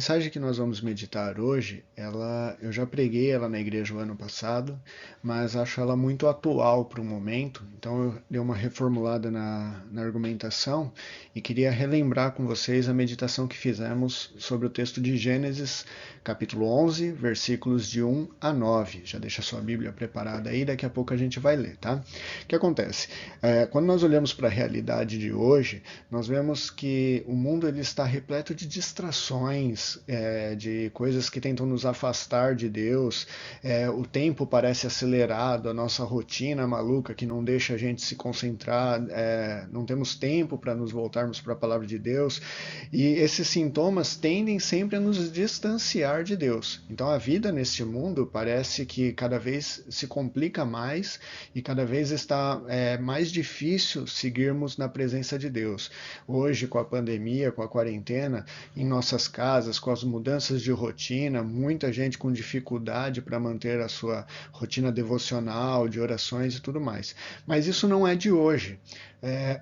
mensagem que nós vamos meditar hoje, eu já preguei ela na igreja o ano passado, mas acho ela muito atual para o momento, então eu dei uma reformulada na argumentação e queria relembrar com vocês a meditação que fizemos sobre o texto de Gênesis, capítulo 11, versículos de 1 a 9. Já deixa sua Bíblia preparada aí, daqui a pouco a gente vai ler, tá? O que acontece? Quando nós olhamos para a realidade de hoje, nós vemos que o mundo ele está repleto de distrações, de coisas que tentam nos afastar de Deus. O tempo parece acelerado, a nossa rotina maluca que não deixa a gente se concentrar, não temos tempo para nos voltarmos para a palavra de Deus. E esses sintomas tendem sempre a nos distanciar de Deus. Então a vida neste mundo parece que cada vez se complica mais e cada vez está mais difícil seguirmos na presença de Deus. Hoje, com a pandemia, com a quarentena, em nossas casas, com as mudanças de rotina, muita gente com dificuldade para manter a sua rotina devocional, de orações e tudo mais. Mas isso não é de hoje.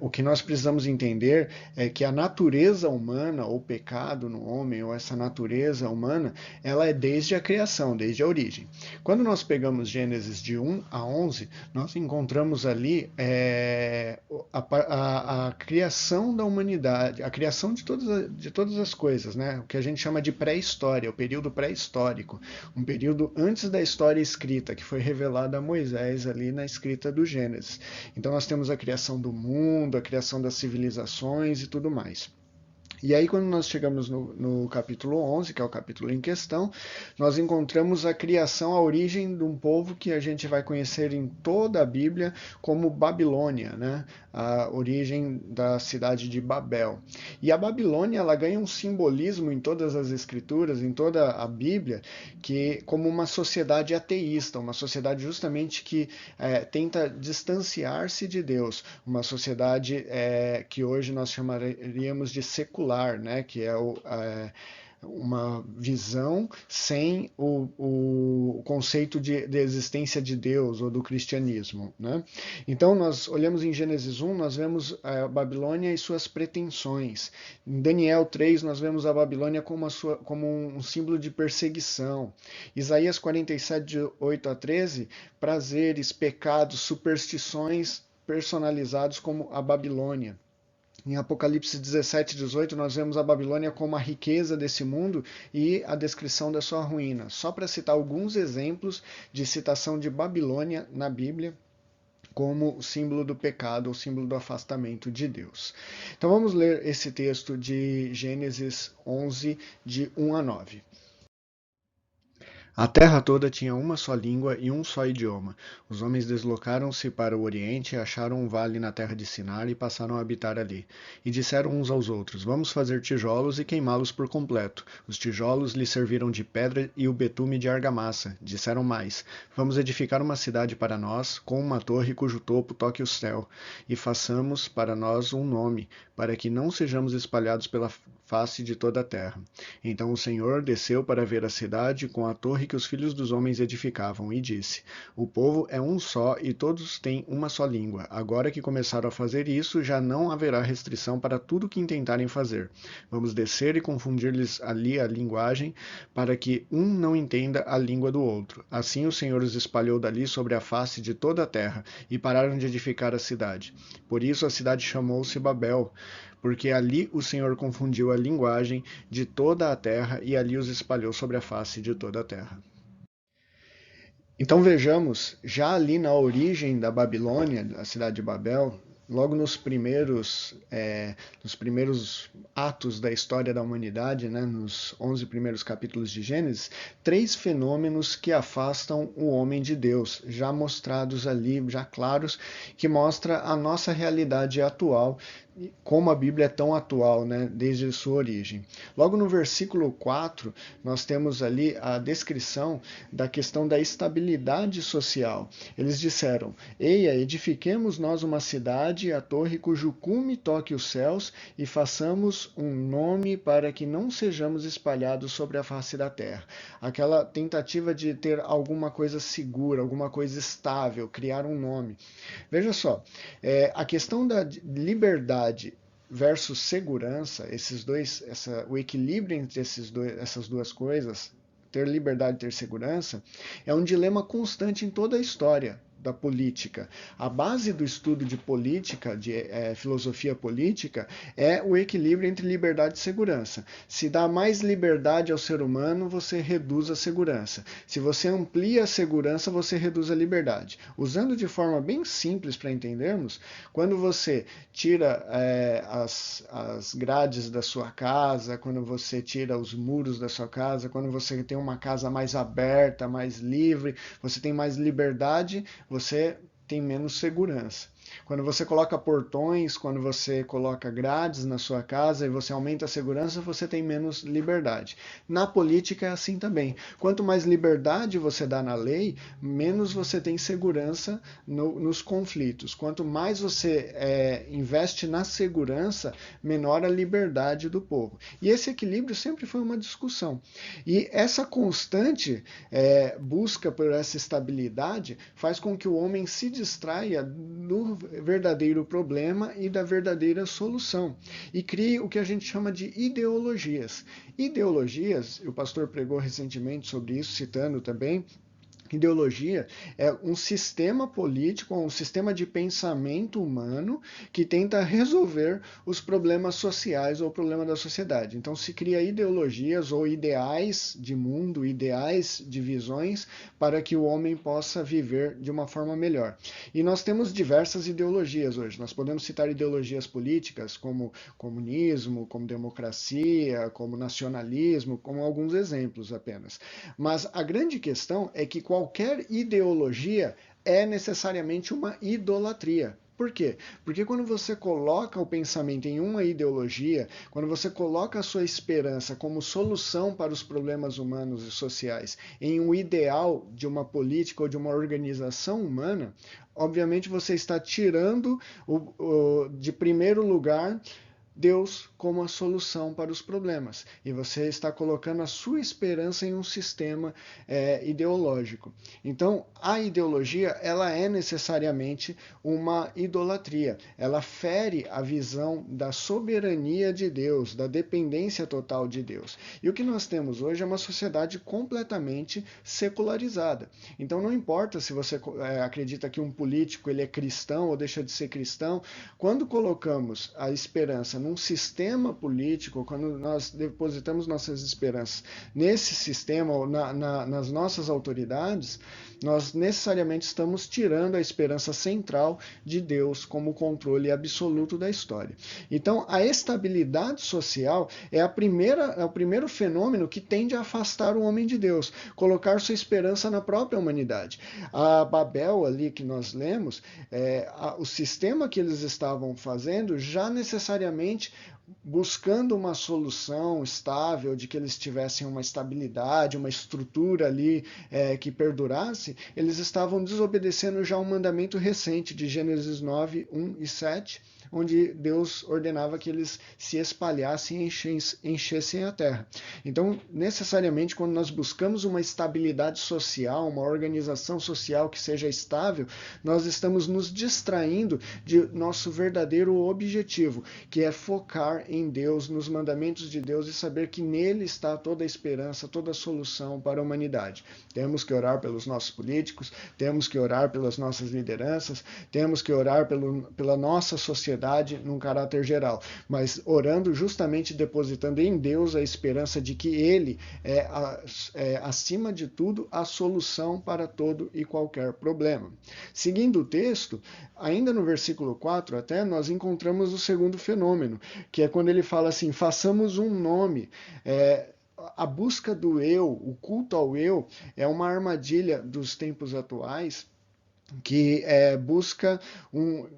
O que nós precisamos entender é que a natureza humana, ou o pecado no homem, ou essa natureza humana, ela é desde a criação, desde a origem. Quando nós pegamos Gênesis de 1 a 11, nós encontramos ali a criação da humanidade, a criação de todas as coisas, né? O que a gente chama de pré-história, o período pré-histórico, um período antes da história escrita, que foi revelada a Moisés ali na escrita do Gênesis. Então nós temos a criação do mundo, a criação das civilizações e tudo mais. E aí, quando nós chegamos no capítulo 11, que é o capítulo em questão, nós encontramos a criação, a origem de um povo que a gente vai conhecer em toda a Bíblia como Babilônia, né? A origem da cidade de Babel. E a Babilônia, ela ganha um simbolismo em todas as escrituras, em toda a Bíblia, que como uma sociedade ateísta, uma sociedade justamente que tenta distanciar-se de Deus, uma sociedade que hoje nós chamaríamos de secular, né? Que é uma visão sem o conceito de existência de Deus ou do cristianismo, né? Então nós olhamos em Gênesis 1, nós vemos a Babilônia e suas pretensões. Em Daniel 3, nós vemos a Babilônia como um símbolo de perseguição. Isaías 47, de 8 a 13, prazeres, pecados, superstições personalizados como a Babilônia. Em Apocalipse 17, 18, nós vemos a Babilônia como a riqueza desse mundo e a descrição da sua ruína. Só para citar alguns exemplos de citação de Babilônia na Bíblia como o símbolo do pecado, o símbolo do afastamento de Deus. Então vamos ler esse texto de Gênesis 11, de 1 a 9. A terra toda tinha uma só língua e um só idioma. Os homens deslocaram-se para o oriente, acharam um vale na terra de Sinar e passaram a habitar ali. E disseram uns aos outros: Vamos fazer tijolos e queimá-los por completo. Os tijolos lhes serviram de pedra e o betume de argamassa. Disseram mais: Vamos edificar uma cidade para nós, com uma torre cujo topo toque o céu, e façamos para nós um nome, para que não sejamos espalhados pela face de toda a terra. Então o Senhor desceu para ver a cidade com a torre que os filhos dos homens edificavam, e disse: O povo é um só e todos têm uma só língua. Agora que começaram a fazer isso, já não haverá restrição para tudo que intentarem fazer. Vamos descer e confundir-lhes ali a linguagem, para que um não entenda a língua do outro. Assim o Senhor os espalhou dali sobre a face de toda a terra, e pararam de edificar a cidade. Por isso a cidade chamou-se Babel, porque ali o Senhor confundiu a linguagem de toda a terra e ali os espalhou sobre a face de toda a terra. Então vejamos, já ali na origem da Babilônia, da cidade de Babel, logo nos primeiros atos da história da humanidade, né, nos 11 primeiros capítulos de Gênesis, três fenômenos que afastam o homem de Deus, já mostrados ali, já claros, que mostra a nossa realidade atual, como a Bíblia é tão atual, né, desde sua origem. Logo no versículo 4, nós temos ali a descrição da questão da estabilidade social. Eles disseram: Eia, edifiquemos nós uma cidade, a torre cujo cume toque os céus, e façamos um nome para que não sejamos espalhados sobre a face da terra. Aquela tentativa de ter alguma coisa segura, alguma coisa estável, criar um nome. Veja só, a questão da liberdade versus segurança, o equilíbrio entre essas duas coisas, ter liberdade e ter segurança, é um dilema constante em toda a história da política. A base do estudo de política, de filosofia política, é o equilíbrio entre liberdade e segurança. Se dá mais liberdade ao ser humano, você reduz a segurança. Se você amplia a segurança, você reduz a liberdade. Usando de forma bem simples para entendermos, quando você tira as grades da sua casa, quando você tira os muros da sua casa, quando você tem uma casa mais aberta, mais livre, você tem mais liberdade, você tem menos segurança. Quando você coloca portões, quando você coloca grades na sua casa e você aumenta a segurança, você tem menos liberdade. Na política é assim também. Quanto mais liberdade você dá na lei, menos você tem segurança nos conflitos. Quanto mais você investe na segurança, menor a liberdade do povo. E esse equilíbrio sempre foi uma discussão. E essa constante busca por essa estabilidade faz com que o homem se distraia do verdadeiro problema e da verdadeira solução e crie o que a gente chama de ideologias. Ideologias, o pastor pregou recentemente sobre isso, citando também. Ideologia é um sistema político, um sistema de pensamento humano que tenta resolver os problemas sociais ou o problema da sociedade. Então se cria ideologias ou ideais de mundo, ideais de visões para que o homem possa viver de uma forma melhor. E nós temos diversas ideologias hoje. Nós podemos citar ideologias políticas como comunismo, como democracia, como nacionalismo, como alguns exemplos apenas. Mas a grande questão é que qualquer ideologia é necessariamente uma idolatria. Por quê? Porque quando você coloca o pensamento em uma ideologia, quando você coloca a sua esperança como solução para os problemas humanos e sociais em um ideal de uma política ou de uma organização humana, obviamente você está tirando de primeiro lugar Deus como a solução para os problemas. E você está colocando a sua esperança em um sistema ideológico. Então, a ideologia, ela é necessariamente uma idolatria. Ela fere a visão da soberania de Deus, da dependência total de Deus. E o que nós temos hoje é uma sociedade completamente secularizada. Então, não importa se você acredita que um político ele é cristão ou deixa de ser cristão, quando colocamos a esperança num sistema político, quando nós depositamos nossas esperanças nesse sistema ou nas nossas autoridades, nós necessariamente estamos tirando a esperança central de Deus como controle absoluto da história. Então, a estabilidade social é o primeiro fenômeno que tende a afastar o homem de Deus, colocar sua esperança na própria humanidade. A Babel ali que nós lemos, o sistema que eles estavam fazendo já necessariamente buscando uma solução estável, de que eles tivessem uma estabilidade, uma estrutura ali que perdurasse, eles estavam desobedecendo já um mandamento recente de Gênesis 9, 1 e 7, onde Deus ordenava que eles se espalhassem e enchessem a terra. Então, necessariamente, quando nós buscamos uma estabilidade social, uma organização social que seja estável, nós estamos nos distraindo de nosso verdadeiro objetivo, que é focar em Deus, nos mandamentos de Deus e saber que nele está toda a esperança, toda a solução para a humanidade. Temos que orar pelos nossos políticos, temos que orar pelas nossas lideranças, temos que orar pela nossa sociedade num caráter geral, mas orando justamente depositando em Deus a esperança de que Ele acima de tudo, a solução para todo e qualquer problema. Seguindo o texto, ainda no versículo 4 até, nós encontramos o segundo fenômeno, que é quando ele fala assim, façamos um nome. A busca do eu, o culto ao eu, é uma armadilha dos tempos atuais, que busca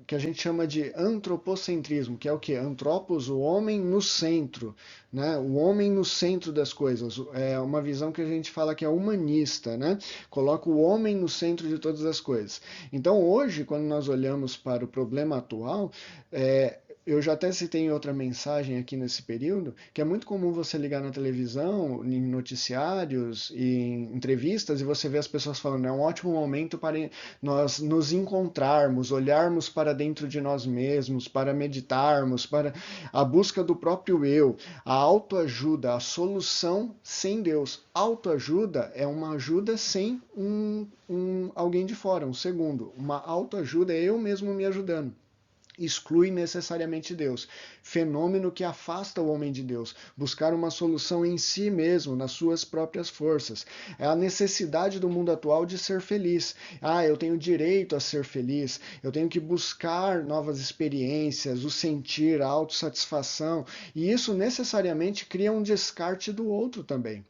que a gente chama de antropocentrismo, que é o que? Antropos, o homem no centro, né? O homem no centro das coisas. É uma visão que a gente fala que é humanista, né? Coloca o homem no centro de todas as coisas. Então hoje, quando nós olhamos para o problema atual, eu já até citei em outra mensagem aqui nesse período, que é muito comum você ligar na televisão, em noticiários, em entrevistas, e você vê as pessoas falando, é um ótimo momento para nós nos encontrarmos, olharmos para dentro de nós mesmos, para meditarmos, para a busca do próprio eu, a autoajuda, a solução sem Deus. Autoajuda é uma ajuda sem alguém de fora, um segundo. Uma autoajuda é eu mesmo me ajudando. Exclui necessariamente Deus. Fenômeno que afasta o homem de Deus. Buscar uma solução em si mesmo, nas suas próprias forças. É a necessidade do mundo atual de ser feliz. Ah, eu tenho direito a ser feliz. Eu tenho que buscar novas experiências, o sentir, a autossatisfação. E isso necessariamente cria um descarte do outro também.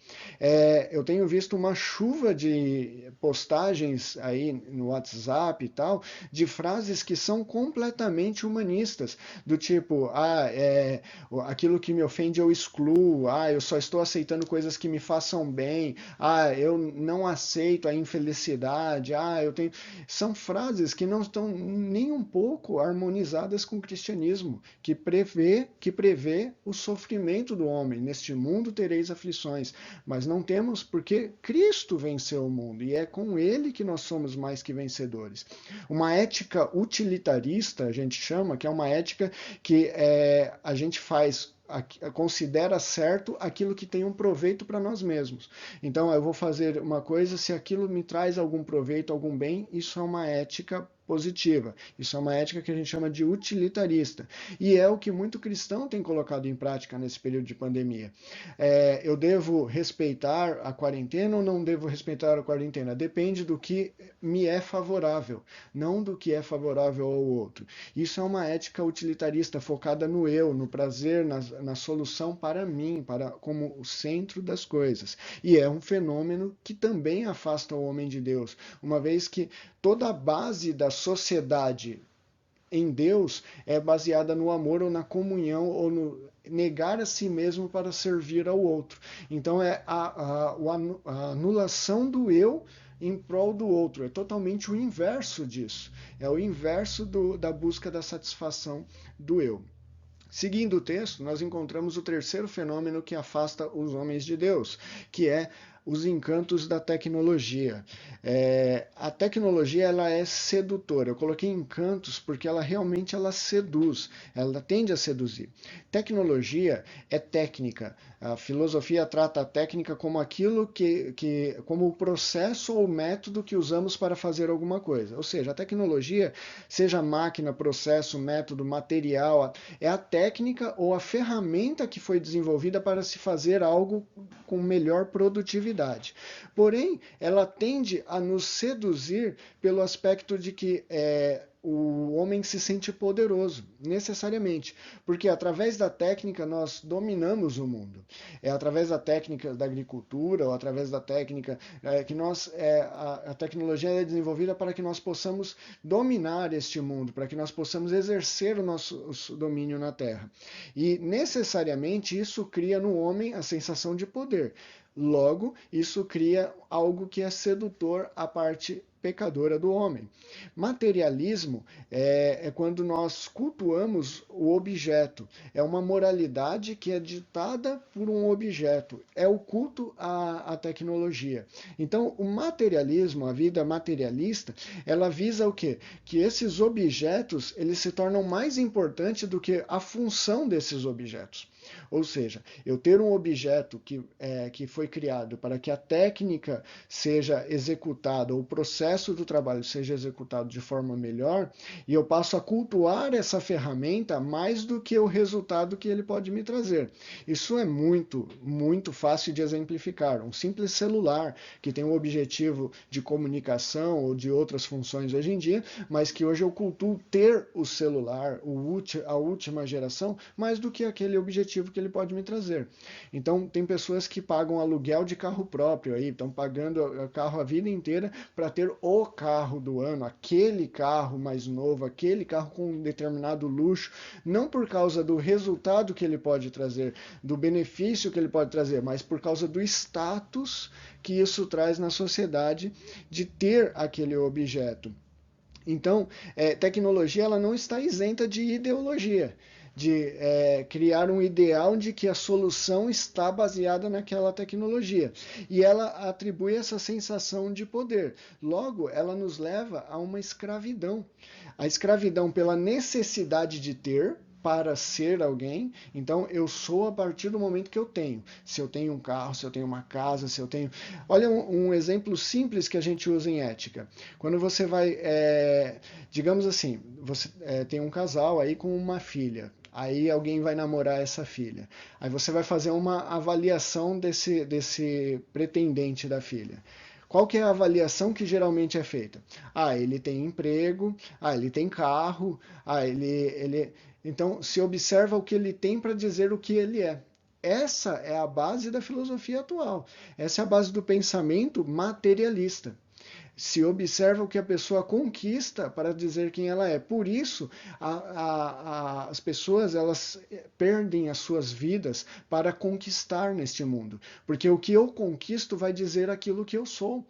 Eu tenho visto uma chuva de postagens aí no WhatsApp e tal, de frases que são completamente humanistas, do tipo, aquilo que me ofende eu excluo, eu só estou aceitando coisas que me façam bem, eu não aceito a infelicidade, eu tenho. São frases que não estão nem um pouco harmonizadas com o cristianismo, que prevê o sofrimento do homem. Neste mundo tereis aflições, mas não temos porque Cristo venceu o mundo e é com ele que nós somos mais que vencedores. Uma ética utilitarista, a gente chama, que é uma ética que a gente considera certo aquilo que tem um proveito para nós mesmos. Então, eu vou fazer uma coisa, se aquilo me traz algum proveito, algum bem, isso é uma ética positiva. Isso é uma ética que a gente chama de utilitarista. E é o que muito cristão tem colocado em prática nesse período de pandemia. Eu devo respeitar a quarentena ou não devo respeitar a quarentena? Depende do que me é favorável, não do que é favorável ao outro. Isso é uma ética utilitarista focada no eu, no prazer, na solução para mim, como o centro das coisas. E é um fenômeno que também afasta o homem de Deus, uma vez que toda a base da sociedade em Deus é baseada no amor ou na comunhão ou no negar a si mesmo para servir ao outro. Então é a anulação do eu em prol do outro. É totalmente o inverso disso. É o inverso da busca da satisfação do eu. Seguindo o texto, nós encontramos o terceiro fenômeno que afasta os homens de Deus, que é os encantos da tecnologia. A tecnologia ela é sedutora. Eu coloquei encantos porque ela seduz, ela tende a seduzir. Tecnologia é técnica. A filosofia trata a técnica como aquilo como o processo ou método que usamos para fazer alguma coisa. Ou seja, a tecnologia, seja máquina, processo, método, material, é a técnica ou a ferramenta que foi desenvolvida para se fazer algo com melhor produtividade. Porém, ela tende a nos seduzir pelo aspecto de que o homem se sente poderoso, necessariamente, porque através da técnica nós dominamos o mundo. É através da técnica da agricultura ou através da técnica a tecnologia é desenvolvida para que nós possamos dominar este mundo, para que nós possamos exercer o nosso domínio na Terra. E necessariamente isso cria no homem a sensação de poder. Logo, isso cria algo que é sedutor à parte pecadora do homem. Materialismo é quando nós cultuamos o objeto. É uma moralidade que é ditada por um objeto. É o culto à tecnologia. Então, o materialismo, a vida materialista, ela visa o quê? Que esses objetos eles se tornam mais importantes do que a função desses objetos. Ou seja, eu ter um objeto que foi criado para que a técnica seja executada, ou o processo do trabalho seja executado de forma melhor, e eu passo a cultuar essa ferramenta mais do que o resultado que ele pode me trazer. Isso é muito, muito fácil de exemplificar. Um simples celular que tem o objetivo de comunicação ou de outras funções hoje em dia, mas que hoje eu cultuo ter o celular, a última geração, mais do que aquele objetivo que ele pode me trazer. Então, tem pessoas que pagam aluguel de carro próprio aí, estão pagando carro a vida inteira para ter o carro do ano, aquele carro mais novo, aquele carro com um determinado luxo, não por causa do resultado que ele pode trazer, do benefício que ele pode trazer, mas por causa do status que isso traz na sociedade de ter aquele objeto. Então, tecnologia ela não está isenta de ideologia. criar um ideal de que a solução está baseada naquela tecnologia. E ela atribui essa sensação de poder. Logo, ela nos leva a uma escravidão. A escravidão pela necessidade de ter, para ser alguém. Então eu sou a partir do momento que eu tenho. Se eu tenho um carro, se eu tenho uma casa, se eu tenho. Olha um exemplo simples que a gente usa em ética. Quando você vai, digamos assim, você tem um casal aí com uma filha. Aí alguém vai namorar essa filha. Aí você vai fazer uma avaliação desse pretendente da filha. Qual que é a avaliação que geralmente é feita? Ah, ele tem emprego, ah, ele tem carro, ah, ele... Então, se observa o que ele tem para dizer o que ele é. Essa é a base da filosofia atual. Essa é a base do pensamento materialista. Se observa o que a pessoa conquista para dizer quem ela é. Por isso, as pessoas elas perdem as suas vidas para conquistar neste mundo. Porque o que eu conquisto vai dizer aquilo que eu sou.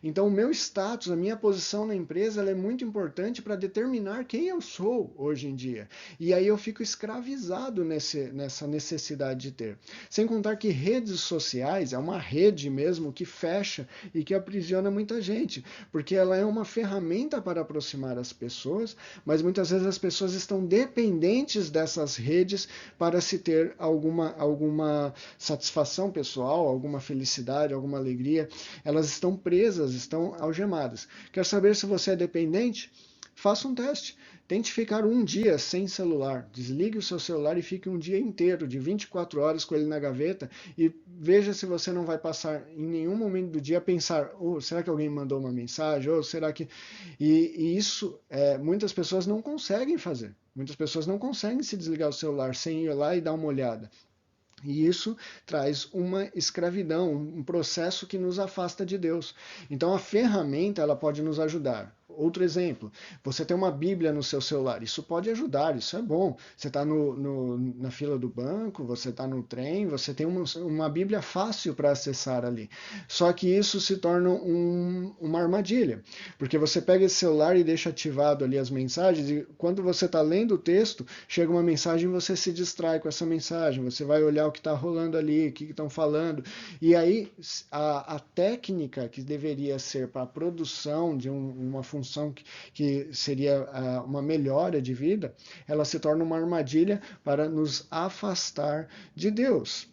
Então, o meu status, a minha posição na empresa, ela é muito importante para determinar quem eu sou hoje em dia. E aí eu fico escravizado nessa necessidade de ter. Sem contar que redes sociais é uma rede mesmo que fecha e que aprisiona muita gente, porque ela é uma ferramenta para aproximar as pessoas, mas muitas vezes as pessoas estão dependentes dessas redes para se ter alguma satisfação pessoal, alguma felicidade, alguma alegria. Elas estão presas, estão algemadas. Quer saber se você é dependente? Faça um teste. Tente ficar um dia sem celular. Desligue o seu celular e fique um dia inteiro, de 24 horas, com ele na gaveta e veja se você não vai passar em nenhum momento do dia a pensar: oh, será que alguém me mandou uma mensagem? Ou será que... E isso muitas pessoas não conseguem fazer. Muitas pessoas não conseguem se desligar o celular sem ir lá e dar uma olhada. E isso traz uma escravidão, um processo que nos afasta de Deus. Então a ferramenta ela pode nos ajudar. Outro exemplo, você tem uma Bíblia no seu celular, isso pode ajudar, isso é bom. Você está na fila do banco, você está no trem, você tem uma Bíblia fácil para acessar ali. Só que isso se torna uma armadilha, porque você pega esse celular e deixa ativado ali as mensagens, e quando você está lendo o texto, chega uma mensagem e você se distrai com essa mensagem, você vai olhar o que está rolando ali, o que estão falando, e aí a técnica que deveria ser para a produção de uma função que seria uma melhora de vida, ela se torna uma armadilha para nos afastar de Deus,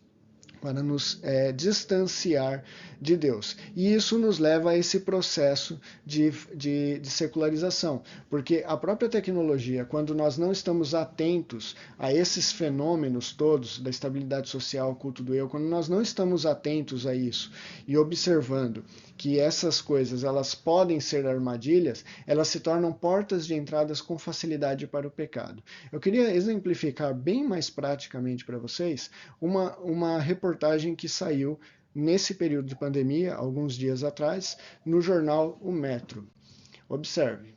para nos distanciar de Deus. E isso nos leva a esse processo de secularização, porque a própria tecnologia, quando nós não estamos atentos a esses fenômenos todos da estabilidade social, culto do eu, quando nós não estamos atentos a isso e observando que essas coisas elas podem ser armadilhas, elas se tornam portas de entradas com facilidade para o pecado. Eu queria exemplificar bem mais praticamente para vocês uma reportagem que saiu nesse período de pandemia, alguns dias atrás, no jornal O Metro. Observe.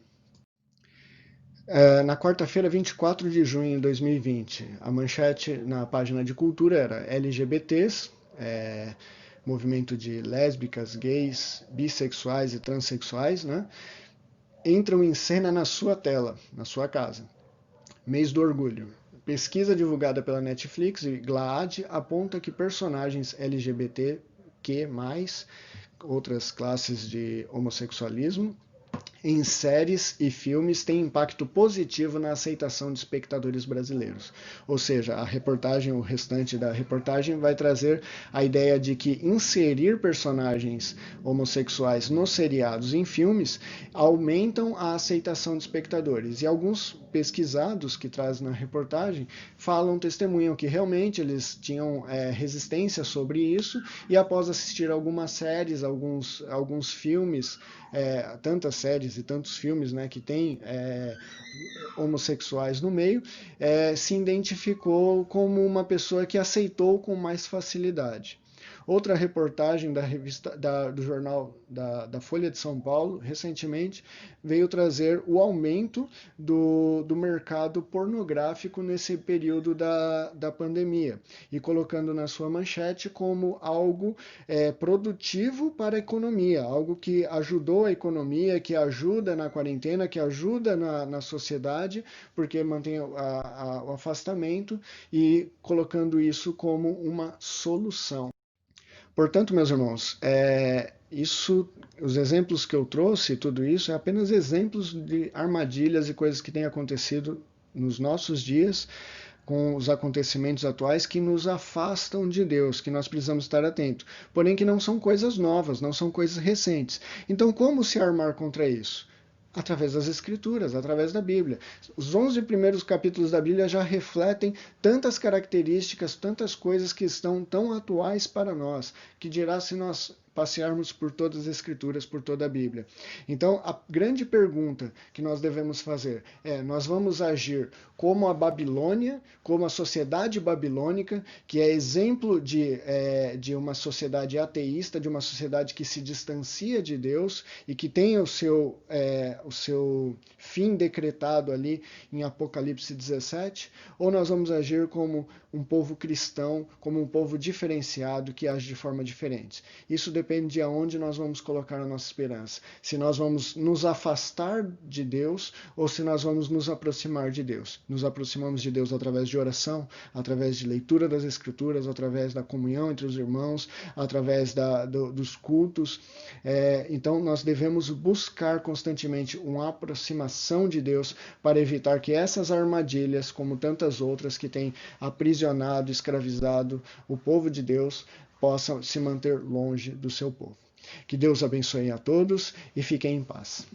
Na quarta-feira, 24 de junho de 2020, a manchete na página de cultura era LGBTs, movimento de lésbicas, gays, bissexuais e transexuais, né, entram em cena na sua tela, na sua casa. Mês do Orgulho. Pesquisa divulgada pela Netflix e GLAAD aponta que personagens LGBTQ+, outras classes de homossexualismo, em séries e filmes tem impacto positivo na aceitação de espectadores brasileiros. Ou seja, a reportagem, o restante da reportagem vai trazer a ideia de que inserir personagens homossexuais nos seriados e em filmes aumentam a aceitação de espectadores. E alguns pesquisados que traz na reportagem testemunham que realmente eles tinham resistência sobre isso e após assistir algumas séries, alguns filmes, tantas séries e tantos filmes, né, que tem homossexuais no meio, se identificou como uma pessoa que aceitou com mais facilidade. Outra reportagem da revista, do jornal da Folha de São Paulo, recentemente, veio trazer o aumento do mercado pornográfico nesse período da pandemia, e colocando na sua manchete como algo produtivo para a economia, algo que ajudou a economia, que ajuda na quarentena, que ajuda na sociedade, porque mantém o afastamento, e colocando isso como uma solução. Portanto, meus irmãos, os exemplos que eu trouxe, tudo isso, é apenas exemplos de armadilhas e coisas que têm acontecido nos nossos dias, com os acontecimentos atuais que nos afastam de Deus, que nós precisamos estar atentos. Porém, que não são coisas novas, não são coisas recentes. Então, como se armar contra isso? Através das Escrituras, através da Bíblia. Os 11 primeiros capítulos da Bíblia já refletem tantas características, tantas coisas que estão tão atuais para nós, que dirá se nós passearmos por todas as Escrituras, por toda a Bíblia. Então, a grande pergunta que nós devemos fazer é: nós vamos agir como a Babilônia, como a sociedade babilônica, que é exemplo de uma sociedade ateísta, de uma sociedade que se distancia de Deus e que tem o seu fim decretado ali em Apocalipse 17, ou nós vamos agir como um povo cristão, como um povo diferenciado que age de forma diferente? Isso depende de aonde nós vamos colocar a nossa esperança. Se nós vamos nos afastar de Deus ou se nós vamos nos aproximar de Deus. Nos aproximamos de Deus através de oração, através de leitura das Escrituras, através da comunhão entre os irmãos, através dos cultos. Então nós devemos buscar constantemente uma aproximação de Deus para evitar que essas armadilhas, como tantas outras que têm aprisionado, escravizado o povo de Deus, possam se manter longe do seu povo. Que Deus abençoe a todos e fiquem em paz.